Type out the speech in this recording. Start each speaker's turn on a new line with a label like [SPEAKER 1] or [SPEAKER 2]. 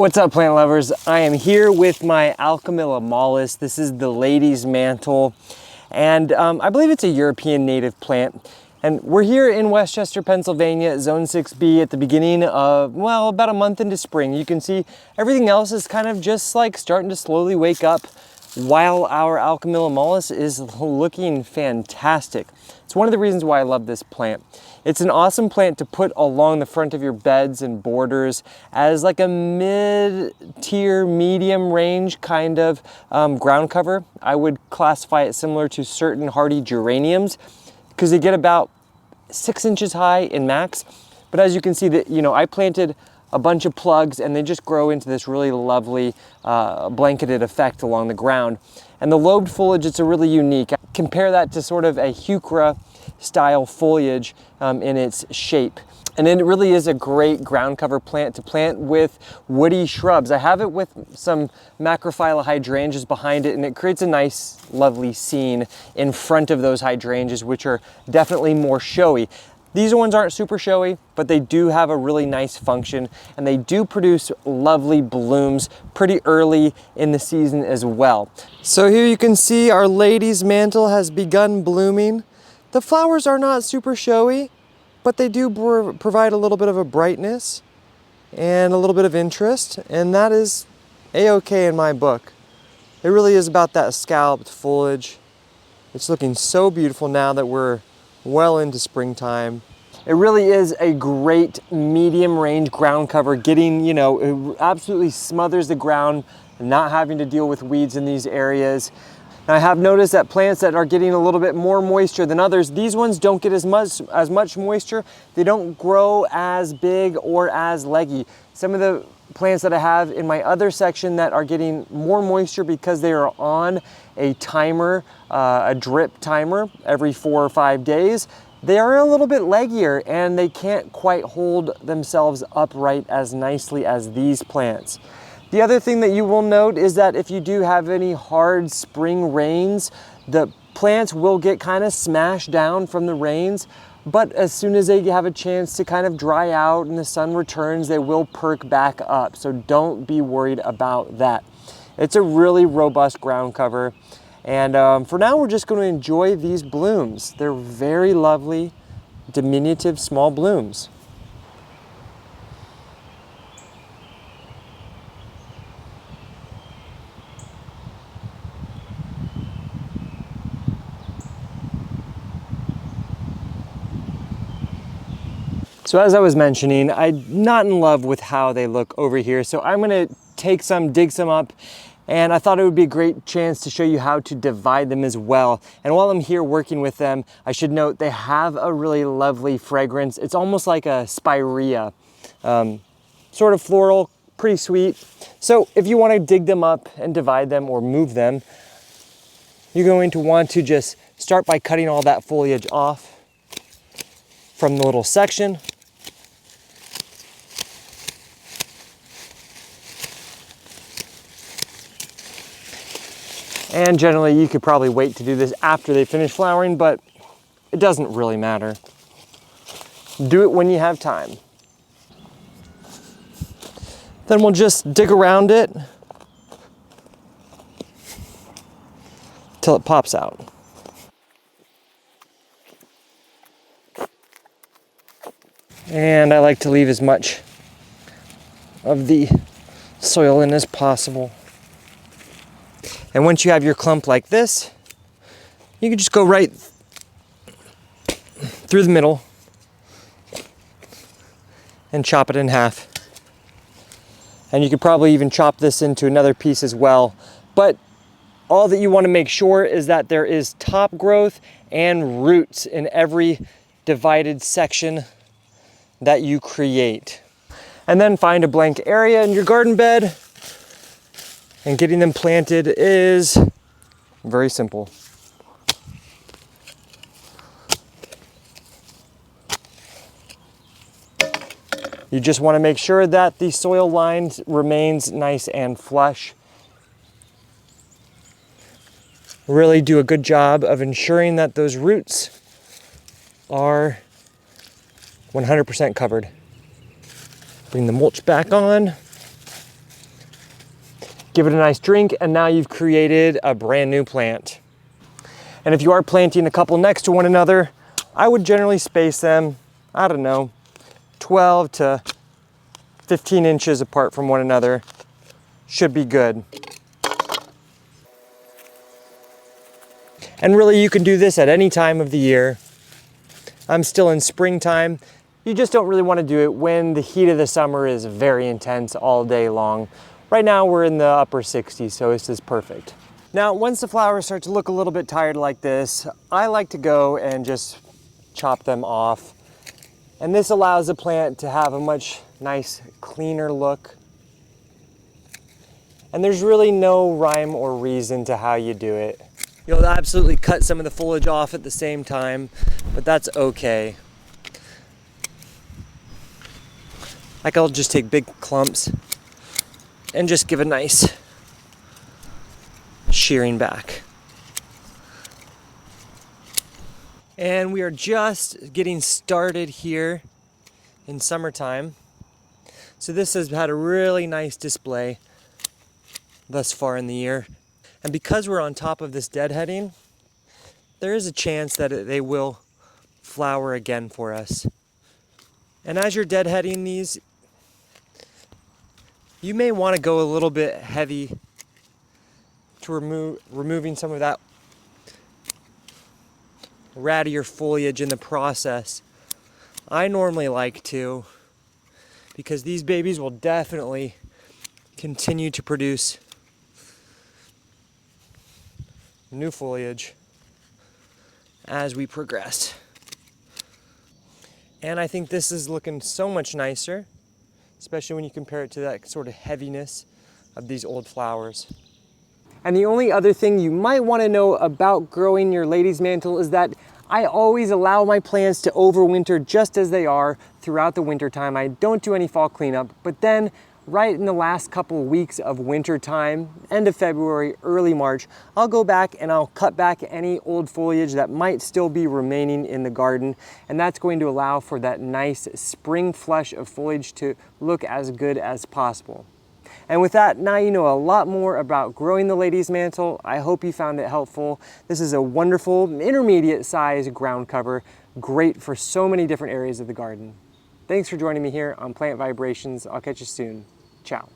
[SPEAKER 1] What's up, plant lovers? I am here with my Alchemilla mollis. This is the lady's mantle, and I believe it's a European native plant. And we're here in Westchester, Pennsylvania, Zone 6B at the beginning of, well, about a month into spring. You can see everything else is kind of just like starting to slowly wake up while our Alchemilla mollis is looking fantastic. It's one of the reasons why I love this plant. It's an awesome plant to put along the front of your beds and borders as like a mid-tier, medium range kind of ground cover. I would classify it similar to certain hardy geraniums because they get about 6 inches high in max. But as you can see, that I planted a bunch of plugs and they just grow into this really lovely blanketed effect along the ground. And the lobed foliage, it's a really unique. Compare that to sort of a heuchera style foliage in its shape. And it really is a great ground cover plant to plant with woody shrubs. I have it with some macrophylla hydrangeas behind it, and it creates a nice, lovely scene in front of those hydrangeas, which are definitely more showy. These ones aren't super showy, but they do have a really nice function, and they do produce lovely blooms pretty early in the season as well. So here you can see our lady's mantle has begun blooming. The flowers are not super showy, but they do provide a little bit of a brightness and a little bit of interest, and that is a-okay in my book. It really is about that scalloped foliage. It's looking so beautiful now that we're well into springtime. It really is a great medium range ground cover, getting, it absolutely smothers the ground, not having to deal with weeds in these areas. And I have noticed that plants that are getting a little bit more moisture than others, these ones don't get as much moisture. They don't grow as big or as leggy. Some of the plants that I have in my other section that are getting more moisture because they are on a timer, a drip timer every 4 or 5 days, they are a little bit leggier and they can't quite hold themselves upright as nicely as these plants. The other thing that you will note is that if you do have any hard spring rains, the plants will get kind of smashed down from the rains, but as soon as they have a chance to kind of dry out and the sun returns, they will perk back up. So don't be worried about that. It's a really robust ground cover. And for now, we're just going to enjoy these blooms. They're very lovely, diminutive, small blooms. So as I was mentioning, I'm not in love with how they look over here. So I'm gonna take some, dig some up, and I thought it would be a great chance to show you how to divide them as well. And while I'm here working with them, I should note they have a really lovely fragrance. It's almost like a spirea, sort of floral, pretty sweet. So if you wanna dig them up and divide them or move them, you're going to want to just start by cutting all that foliage off from the little section. And generally you could probably wait to do this after they finish flowering, but it doesn't really matter. Do it when you have time. Then we'll just dig around it till it pops out. And I like to leave as much of the soil in as possible. And once you have your clump like this, you can just go right through the middle and chop it in half. And you could probably even chop this into another piece as well. But all that you want to make sure is that there is top growth and roots in every divided section that you create. And then find a blank area in your garden bed, and getting them planted is very simple. You just want to make sure that the soil line remains nice and flush. Really do a good job of ensuring that those roots are 100% covered. Bring the mulch back on. Give it a nice drink, and now you've created a brand new plant. And if you are planting a couple next to one another, I would generally space them, I don't know, 12 to 15 inches apart from one another. Should be good. And really, you can do this at any time of the year. I'm still in springtime. You just don't really want to do it when the heat of the summer is very intense all day long. Right now we're in the upper 60s, so this is perfect. Now, once the flowers start to look a little bit tired like this, I like to go and just chop them off. And this allows the plant to have a much nice, cleaner look. And there's really no rhyme or reason to how you do it. You'll absolutely cut some of the foliage off at the same time, but that's okay. Like, I'll just take big clumps and just give a nice shearing back. And we are just getting started here in summertime. So this has had a really nice display thus far in the year. And because we're on top of this deadheading, there is a chance that they will flower again for us. And as you're deadheading these, you may want to go a little bit heavy to removing some of that rattier foliage in the process. I normally like to, because these babies will definitely continue to produce new foliage as we progress. And I think this is looking so much nicer, especially when you compare it to that sort of heaviness of these old flowers. And the only other thing you might want to know about growing your lady's mantle is that I always allow my plants to overwinter just as they are throughout the winter time. I don't do any fall cleanup, but then right in the last couple of weeks of winter time, end of February, early March, I'll go back and I'll cut back any old foliage that might still be remaining in the garden. And that's going to allow for that nice spring flush of foliage to look as good as possible. And with that, now you know a lot more about growing the lady's mantle. I hope you found it helpful. This is a wonderful intermediate size ground cover, great for so many different areas of the garden. Thanks for joining me here on Plant Vibrations. I'll catch you soon. Ciao.